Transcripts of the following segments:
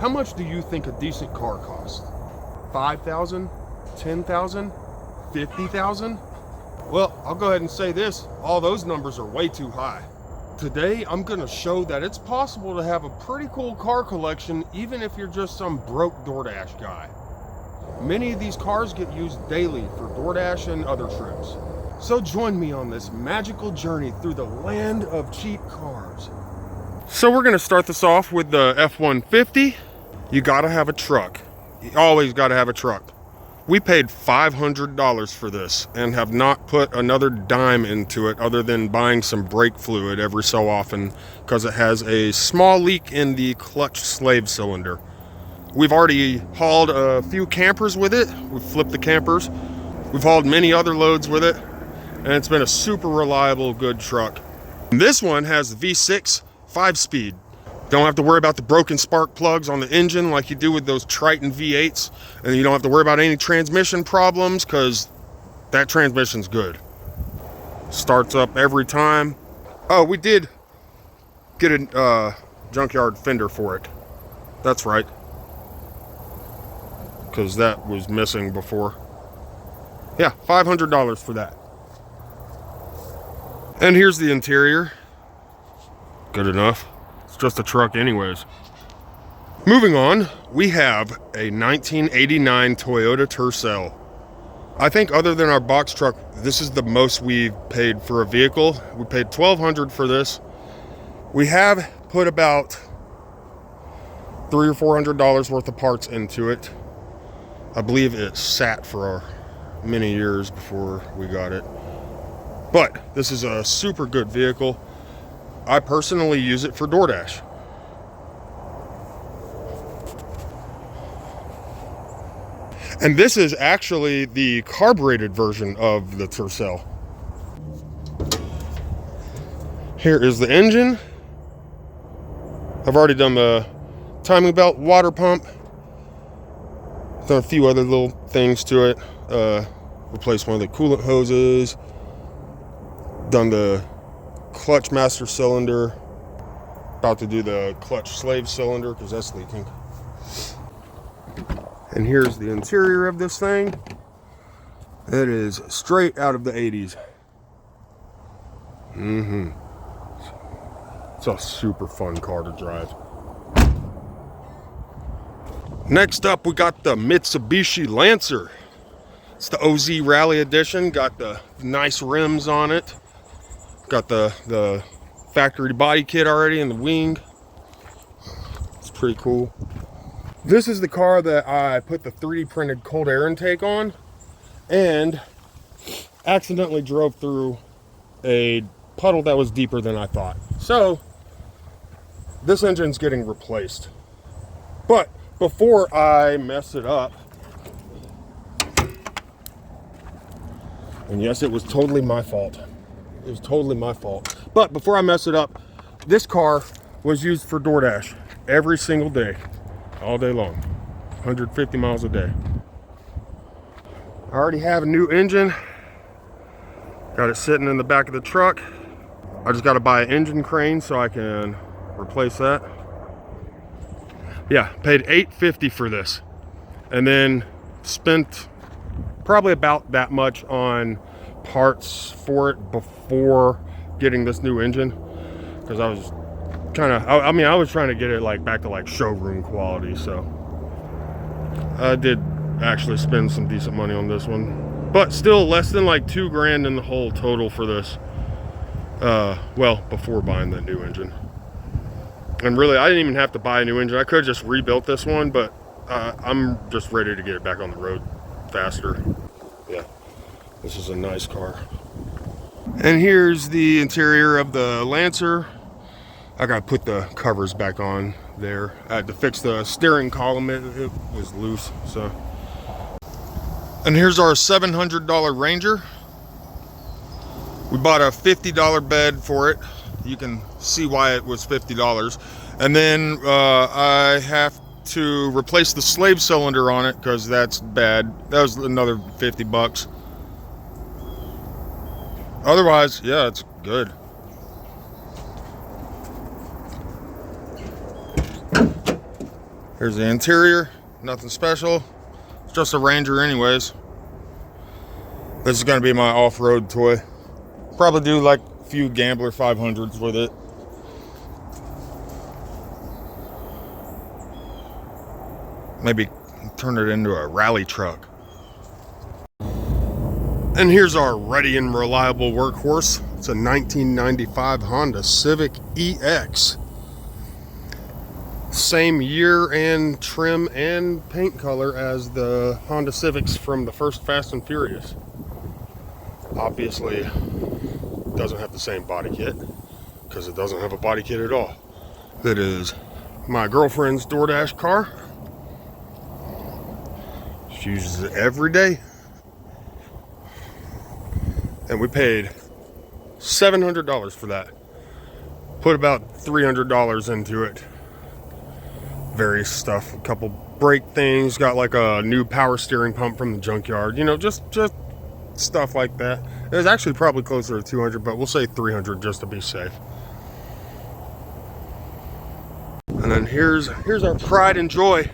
How much do you think a decent car costs? 5,000? 10,000? 50,000? Well, I'll go ahead and say this, all those numbers are way too high. Today, I'm gonna show that it's possible to have a pretty cool car collection even if you're just some broke DoorDash guy. Many of these cars get used daily for DoorDash and other trips. So join me on this magical journey through the land of cheap cars. So we're gonna start this off with the F-150. You gotta have a truck. You always gotta have a truck. We paid $500 for this and have not put another dime into it other than buying some brake fluid every so often because it has a small leak in the clutch slave cylinder. We've already hauled a few campers with it. We've flipped the campers. We've hauled many other loads with it, and it's been a super reliable, good truck. This one has the V6 5-speed. Don't have to worry about the broken spark plugs on the engine like you do with those Triton V8s. And you don't have to worry about any transmission problems because that transmission's good. Starts up every time. Oh, we did get a junkyard fender for it. That's right. Because that was missing before. Yeah, $500 for that. And here's the interior. Good enough. Just a truck anyways. Moving on, we have a 1989 Toyota Tercel. I think other than our box truck, this is the most we've paid for a vehicle. We paid $1,200 for this. We have put about $300 or $400 worth of parts into it. I believe it sat for many years before we got it. But this is a super good vehicle. I personally use it for DoorDash. And this is actually the carbureted version of the Tercel. Here is the engine. I've already done the timing belt, water pump. Done a few other little things to it. Replaced one of the coolant hoses. Done the clutch master cylinder. About to do the clutch slave cylinder because that's leaking. And here's the interior of this thing. It is straight out of the 80s. It's a super fun car to drive. Next up, we got the Mitsubishi Lancer. It's the OZ Rally Edition. Got the nice rims on it. Got the factory body kit already in the wing. It's pretty cool. This is the car that I put the 3D printed cold air intake on and accidentally drove through a puddle that was deeper than I thought. So this engine's getting replaced. But before I mess it up, and yes, it was totally my fault. It was totally my fault. But before I mess it up, this car was used for DoorDash every single day, all day long, 150 miles a day. I already have a new engine. Got it sitting in the back of the truck. I just got to buy an engine crane so I can replace that. Yeah, paid $850 for this, and then spent probably about that much on parts for it before getting this new engine, because I was kind of, I mean, I was trying to get it like back to like showroom quality. So I did actually spend some decent money on this one, but still less than like $2,000 in the whole total for this. Well, before buying the new engine. And really, I didn't even have to buy a new engine. I could have just rebuilt this one, but I'm just ready to get it back on the road faster. Yeah, this is a nice car. And here's the interior of the Lancer. I gotta put the covers back on there. I had to fix the steering column. It was loose, so. And here's our $700 Ranger. We bought a $50 bed for it. You can see why it was $50. And then I have to replace the slave cylinder on it because that's bad. That was another 50 bucks. Otherwise, yeah, it's good. Here's the interior, nothing special. It's just a Ranger anyways. This is gonna be my off-road toy. Probably do like a few Gambler 500s with it. Maybe turn it into a rally truck. And here's our ready and reliable workhorse. It's a 1995 Honda Civic EX. Same year and trim and paint color as the Honda Civics from the first Fast and Furious. Obviously, doesn't have the same body kit because it doesn't have a body kit at all. That is my girlfriend's DoorDash car. She uses it every day. And we paid $700 for that. Put about $300 into it. Various stuff, a couple brake things, got like a new power steering pump from the junkyard, you know, just stuff like that. It was actually probably closer to 200, but we'll say 300 just to be safe. And then here's our pride and joy,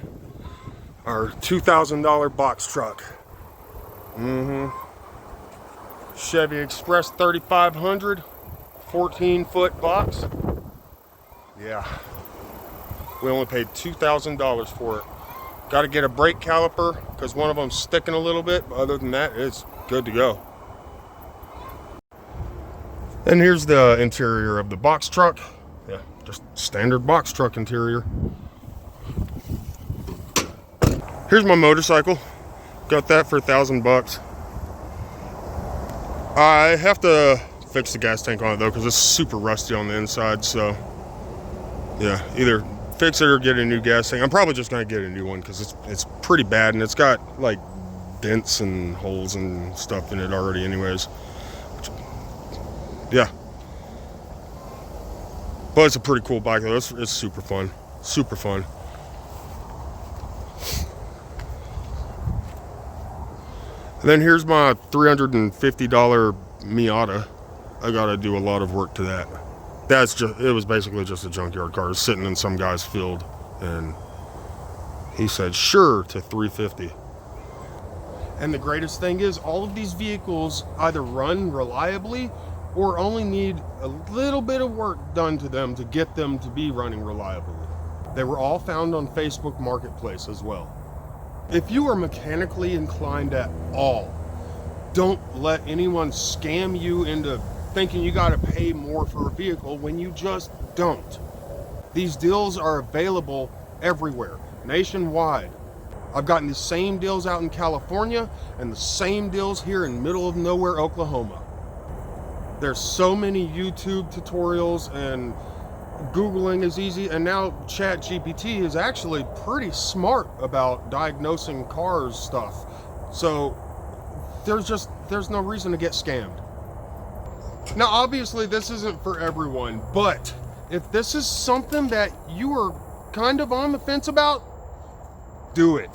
our $2,000 box truck. Chevy Express 3500, 14-foot box. Yeah. We only paid $2,000 for it. Got to get a brake caliper because one of them's sticking a little bit, but other than that, it's good to go. And here's the interior of the box truck. Yeah, just standard box truck interior. Here's my motorcycle. Got that for $1,000. I have to fix the gas tank on it though because it's super rusty on the inside. So yeah, either fix it or get a new gas tank. I'm probably just gonna get a new one because it's pretty bad and it's got like dents and holes and stuff in it already anyways. Yeah, but it's a pretty cool bike though. It's super fun, super fun. And then here's my $350 Miata. I gotta do a lot of work to that. It was basically just a junkyard car. It was sitting in some guy's field and he said sure to $350. And the greatest thing is all of these vehicles either run reliably or only need a little bit of work done to them to get them to be running reliably. They were all found on Facebook Marketplace as well. If you are mechanically inclined at all, don't let anyone scam you into thinking you got to pay more for a vehicle when you just don't. These deals are available everywhere, nationwide. I've gotten the same deals out in California and the same deals here in middle of nowhere, Oklahoma. There's so many YouTube tutorials and Googling is easy, and now ChatGPT is actually pretty smart about diagnosing cars stuff. So there's no reason to get scammed. Now, obviously, this isn't for everyone, but if this is something that you are kind of on the fence about, do it.